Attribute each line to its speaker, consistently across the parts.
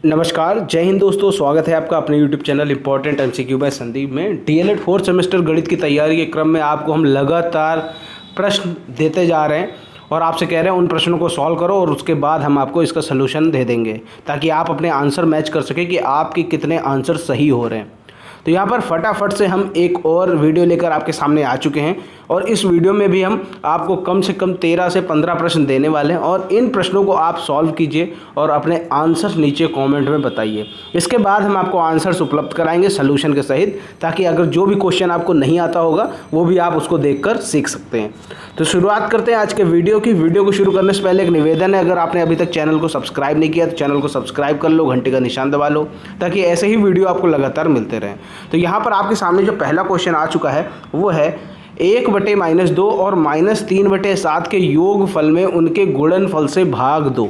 Speaker 1: नमस्कार, जय हिंद दोस्तों। स्वागत है आपका अपने YouTube channel important MCQ by Sandeep में। डीएलएड फोर्थ सेमेस्टर गणित की तैयारी के क्रम में आपको हम लगातार प्रश्न देते जा रहे हैं और आपसे कह रहे हैं उन प्रश्नों को सॉल्व करो और उसके बाद हम आपको इसका सलूशन दे देंगे ताकि आप अपने आंसर मैच कर सकें कि आपके कितने आंसर सही हो रहे हैं। तो यहाँ पर फटाफट से हम एक और वीडियो लेकर आपके सामने आ चुके हैं और इस वीडियो में भी हम आपको कम से कम 13 से 15 प्रश्न देने वाले हैं और इन प्रश्नों को आप सॉल्व कीजिए और अपने आंसर्स नीचे कमेंट में बताइए। इसके बाद हम आपको आंसर्स उपलब्ध कराएंगे सलूशन के सहित, ताकि अगर जो भी क्वेश्चन आपको नहीं आता होगा वो भी आप उसको देखकर सीख सकते हैं। तो शुरुआत करते हैं आज के वीडियो की। वीडियो को शुरू करने से पहले एक निवेदन है, अगर आपने अभी तक चैनल को सब्सक्राइब नहीं किया तो चैनल को सब्सक्राइब कर लो, घंटे का निशान दबा लो ताकि ऐसे ही वीडियो आपको लगातार मिलते रहें। तो यहाँ पर आपके सामने जो पहला क्वेश्चन आ चुका है वो है 1/-2 और -3/7 के योगफल में उनके गुणनफल से भाग दो।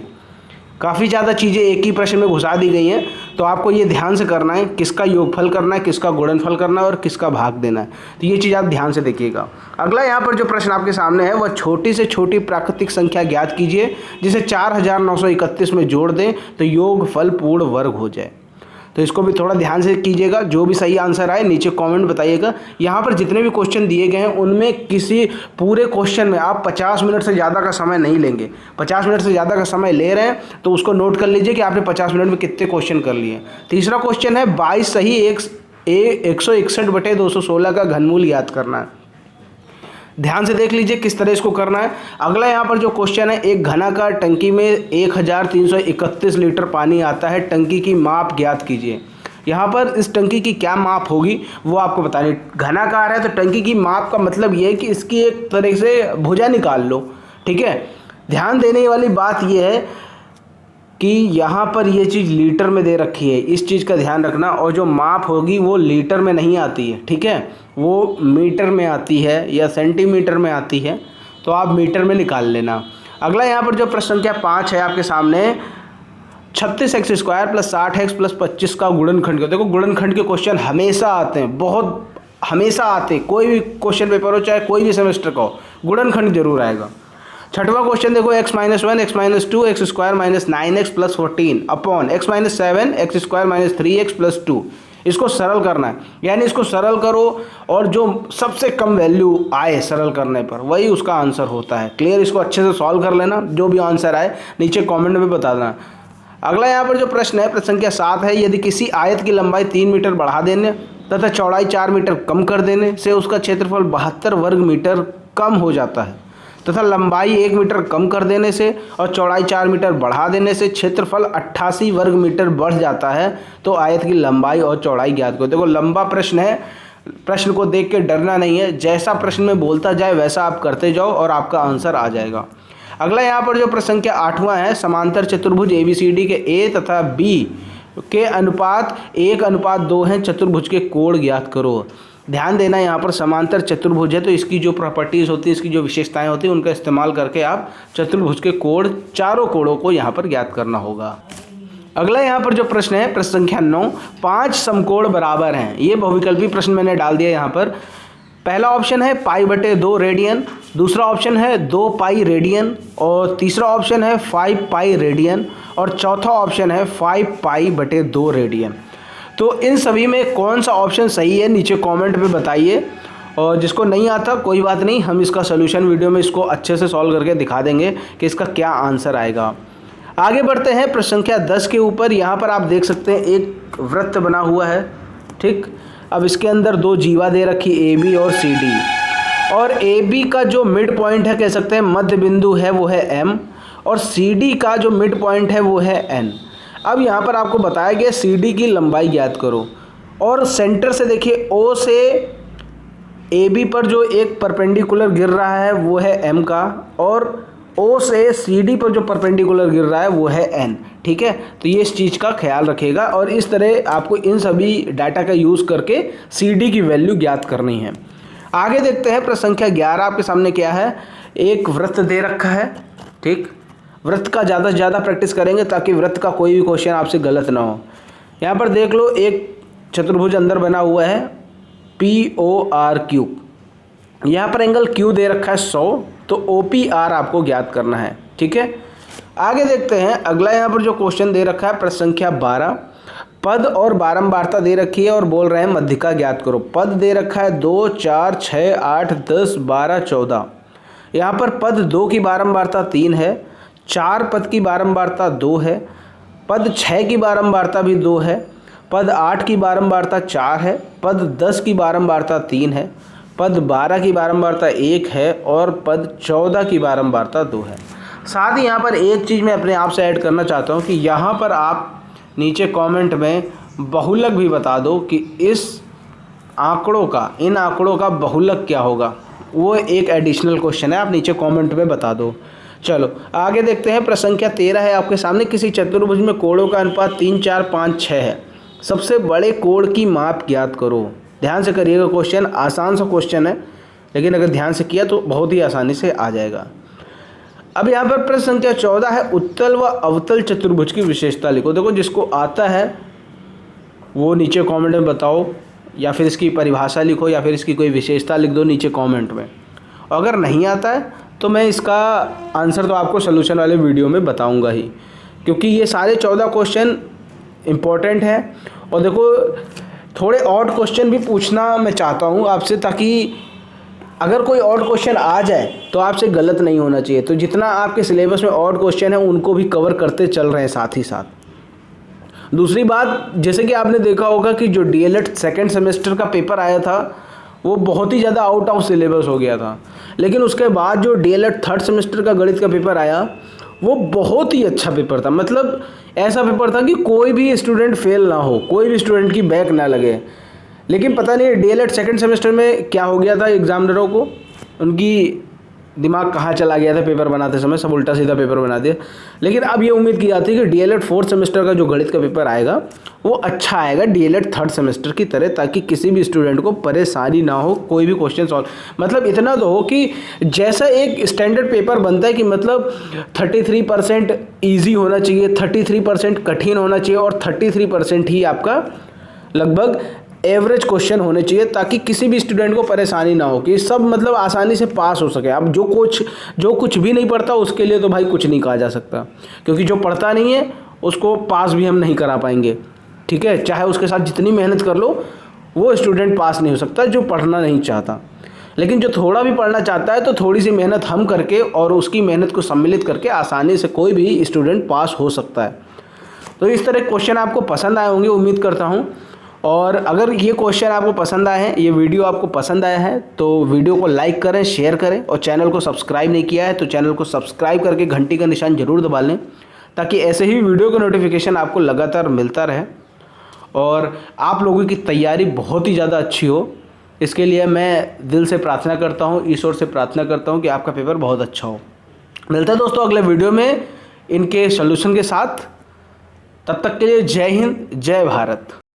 Speaker 1: काफ़ी ज़्यादा चीज़ें एक ही प्रश्न में घुसा दी गई हैं, तो आपको ये ध्यान से करना है किसका योगफल करना है, किसका गुणनफल करना है और किसका भाग देना है। तो ये चीज़ आप ध्यान से देखिएगा। अगला यहाँ पर जो प्रश्न आपके सामने है वह छोटी से छोटी प्राकृतिक संख्या ज्ञात कीजिए जिसे 4931 में जोड़ दें तो योगफल पूर्ण वर्ग हो जाए। तो इसको भी थोड़ा ध्यान से कीजिएगा। जो भी सही आंसर आए नीचे कमेंट बताइएगा। यहाँ पर जितने भी क्वेश्चन दिए गए हैं उनमें किसी पूरे क्वेश्चन में आप 50 मिनट से ज़्यादा का समय नहीं लेंगे। 50 मिनट से ज़्यादा का समय ले रहे हैं तो उसको नोट कर लीजिए कि आपने 50 मिनट में कितने क्वेश्चन कर लिए। तीसरा क्वेश्चन है 22 सही 161/216 का घनमूल याद करना है। ध्यान से देख लीजिए किस तरह इसको करना है। अगला यहाँ पर जो क्वेश्चन है, एक घनाकार टंकी में 1331 लीटर पानी आता है, टंकी की माप ज्ञात कीजिए। यहाँ पर इस टंकी की क्या माप होगी वो आपको बतानी। घनाकार है तो टंकी की माप का मतलब ये है कि इसकी एक तरह से भुजा निकाल लो, ठीक है। ध्यान देने वाली बात यह है कि यहाँ पर ये चीज़ लीटर में दे रखी है, इस चीज़ का ध्यान रखना। और जो माप होगी वो लीटर में नहीं आती है, ठीक है, वो मीटर में आती है या सेंटीमीटर में आती है, तो आप मीटर में निकाल लेना। अगला यहाँ पर जो प्रश्न संख्या 5 है आपके सामने, 36x² + 60x + 25 का गुणनखंड। देखो गुणनखंड के क्वेश्चन हमेशा आते हैं, बहुत हमेशा आते हैं। कोई भी क्वेश्चन पेपर हो चाहे कोई भी सेमेस्टर का हो, गुणनखंड जरूर आएगा। छठवां क्वेश्चन देखो, x - 1 x - 2 x² - 9x + 14 upon x - 7 x² - 3x + 2। इसको सरल करना है, यानी इसको सरल करो और जो सबसे कम वैल्यू आए सरल करने पर वही उसका आंसर होता है। क्लियर, इसको अच्छे से सॉल्व कर लेना। जो भी आंसर आए नीचे कमेंट में बता देना। अगला यहाँ पर जो प्रश्न है, प्रश्न संख्या 7 है, यदि किसी आयत की लंबाई 3 मीटर बढ़ा देने तथा चौड़ाई 4 मीटर कम कर देने से उसका क्षेत्रफल 72 वर्ग मीटर कम हो जाता है तथा लंबाई 1 मीटर कम कर देने से और चौड़ाई 4 मीटर बढ़ा देने से क्षेत्रफल 88 वर्ग मीटर बढ़ जाता है, तो आयत की लंबाई और चौड़ाई ज्ञात करो। देखो लंबा प्रश्न है, प्रश्न को देख के डरना नहीं है, जैसा प्रश्न में बोलता जाए वैसा आप करते जाओ और आपका आंसर आ जाएगा। अगला यहाँ पर जो प्रश्न संख्या 8वां है, समांतर चतुर्भुज ABCD के A तथा B के अनुपात 1:2 हैं, चतुर्भुज के कोण ज्ञात करो। ध्यान देना, यहाँ पर समांतर चतुर्भुज है तो इसकी जो प्रॉपर्टीज़ होती है, इसकी जो विशेषताएं होती हैं, उनका इस्तेमाल करके आप चतुर्भुज के कोण, चारों कोणों को यहाँ पर ज्ञात करना होगा। अगला यहाँ पर जो प्रश्न है, प्रश्न संख्या 9, 5 समकोण बराबर हैं। ये बहुविकल्पी प्रश्न मैंने डाल दिया यहाँ पर। पहला ऑप्शन है π/2 रेडियन, दूसरा ऑप्शन है 2π रेडियन और तीसरा ऑप्शन है 5π रेडियन और चौथा ऑप्शन है 5π/2 रेडियन। तो इन सभी में कौन सा ऑप्शन सही है नीचे कमेंट में बताइए। और जिसको नहीं आता कोई बात नहीं, हम इसका सलूशन वीडियो में इसको अच्छे से सॉल्व करके दिखा देंगे कि इसका क्या आंसर आएगा। आगे बढ़ते हैं प्रश्न संख्या 10 के ऊपर। यहाँ पर आप देख सकते हैं एक वृत्त बना हुआ है, ठीक। अब इसके अंदर 2 जीवा दे रखी AB और CD, और AB का जो मिड पॉइंट है, कह सकते हैं मध्य बिंदु है, वो है M, और CD का जो मिड पॉइंट है वो है N। अब यहाँ पर आपको बताया गया CD की लंबाई ज्ञात करो और सेंटर से देखिए O से AB पर जो एक परपेंडिकुलर गिर रहा है वो है M का, और O से CD पर जो परपेंडिकुलर गिर रहा है वो है N, ठीक है। तो ये इस चीज़ का ख्याल रखिएगा और इस तरह आपको इन सभी डाटा का यूज़ करके CD की वैल्यू ज्ञात करनी है। आगे देखते हैं प्रश्न संख्या 11 आपके सामने क्या है। एक वृत्त दे रखा है, ठीक। वृत्त का ज़्यादा से ज़्यादा प्रैक्टिस करेंगे ताकि वृत्त का कोई भी क्वेश्चन आपसे गलत ना हो। यहाँ पर देख लो, एक चतुर्भुज अंदर बना हुआ है PORQ। यहाँ पर एंगल Q दे रखा है 100, तो OPR आपको ज्ञात करना है, ठीक है। आगे देखते हैं अगला। यहाँ पर जो क्वेश्चन दे रखा है प्रश्न संख्या 12, पद और बारंबारता दे रखी है और बोल रहे हैं मध्यिका ज्ञात करो। पद दे रखा है 2, 4, 6, 8, 10, 12, 14। यहाँ पर पद 2 की बारंबारता 3 है, 4 पद की बारंबारता 2 है, पद 6 की बारंबारता भी 2 है, पद 8 की बारंबारता 4 है, पद 10 की बारंबारता 3 है, पद 12 की बारंबारता 1 है और पद 14 की बारंबारता 2 है। साथ ही यहाँ पर एक चीज़ मैं अपने आप से ऐड करना चाहता हूँ कि यहाँ पर आप नीचे कमेंट में बहुलक भी बता दो कि इन आंकड़ों का बहुलक क्या होगा। वो एक एडिशनल क्वेश्चन है, आप नीचे कमेंट में बता दो। चलो आगे देखते हैं। प्रश्न संख्या 13 है आपके सामने। किसी चतुर्भुज में कोणों का अनुपात 3, 4, 5, 6 है। सबसे बड़े कोण की माप ज्ञात करो। ध्यान से करिएगा, क्वेश्चन आसान सा क्वेश्चन है, लेकिन अगर ध्यान से किया तो बहुत ही आसानी से आ जाएगा। अब यहाँ पर प्रश्न संख्या 14 है, उत्तल व अवतल चतुर्भुज की विशेषता लिखो। देखो जिसको आता है वो नीचे कमेंट में बताओ, या फिर इसकी परिभाषा लिखो, या फिर इसकी कोई विशेषता लिख दो नीचे कमेंट में। अगर नहीं आता है तो मैं इसका आंसर तो आपको सोल्यूशन वाले वीडियो में बताऊंगा ही, क्योंकि ये सारे 14 क्वेश्चन इम्पोर्टेंट है। और देखो थोड़े ऑड क्वेश्चन भी पूछना मैं चाहता हूँ आपसे, ताकि अगर कोई और क्वेश्चन आ जाए तो आपसे गलत नहीं होना चाहिए। तो जितना आपके सिलेबस में और क्वेश्चन है उनको भी कवर करते चल रहे हैं साथ ही साथ। दूसरी बात, जैसे कि आपने देखा होगा कि जो डीएलएड सेकंड सेमेस्टर का पेपर आया था वो बहुत ही ज़्यादा आउट ऑफ सिलेबस हो गया था, लेकिन उसके बाद जो डीएलएड थर्ड सेमेस्टर का गणित का पेपर आया वो बहुत ही अच्छा पेपर था। मतलब ऐसा पेपर था कि कोई भी स्टूडेंट फेल ना हो, कोई भी स्टूडेंट की बैक ना लगे। लेकिन पता नहीं डीएलएड सेकंड सेमेस्टर में क्या हो गया था एग्जामिनरों को, उनकी दिमाग कहाँ चला गया था पेपर बनाते समय, सब उल्टा सीधा पेपर बना दिया। लेकिन अब ये उम्मीद की जाती है कि डीएलएड फोर्थ सेमेस्टर का जो गणित का पेपर आएगा वो अच्छा आएगा डीएलएड थर्ड सेमेस्टर की तरह, ताकि किसी भी स्टूडेंट को परेशानी ना हो कोई भी क्वेश्चन सॉल्व। मतलब इतना तो हो कि जैसा एक स्टैंडर्ड पेपर बनता है कि मतलब 33% ईजी होना चाहिए, 33% कठिन होना चाहिए और 33% ही आपका लगभग एवरेज क्वेश्चन होने चाहिए, ताकि किसी भी स्टूडेंट को परेशानी ना हो, कि सब मतलब आसानी से पास हो सके। अब जो कुछ भी नहीं पढ़ता उसके लिए तो भाई कुछ नहीं कहा जा सकता, क्योंकि जो पढ़ता नहीं है उसको पास भी हम नहीं करा पाएंगे। ठीक है, चाहे उसके साथ जितनी मेहनत कर लो वो स्टूडेंट पास नहीं हो सकता जो पढ़ना नहीं चाहता। लेकिन जो थोड़ा भी पढ़ना चाहता है तो थोड़ी सी मेहनत हम करके और उसकी मेहनत को सम्मिलित करके आसानी से कोई भी स्टूडेंट पास हो सकता है। तो इस तरह क्वेश्चन आपको पसंद आए होंगे उम्मीद करता हूँ। और अगर ये क्वेश्चन आपको पसंद आए हैं, ये वीडियो आपको पसंद आया है तो वीडियो को लाइक करें, शेयर करें, और चैनल को सब्सक्राइब नहीं किया है तो चैनल को सब्सक्राइब करके घंटी का निशान जरूर दबा लें, ताकि ऐसे ही वीडियो का नोटिफिकेशन आपको लगातार मिलता रहे और आप लोगों की तैयारी बहुत ही ज़्यादा अच्छी हो। इसके लिए मैं दिल से प्रार्थना करता हूँ, ईश्वर से प्रार्थना करता हूँ कि आपका पेपर बहुत अच्छा हो। मिलता है दोस्तों अगले वीडियो में इनके सोल्यूशन के साथ। तब तक के लिए जय हिंद, जय भारत।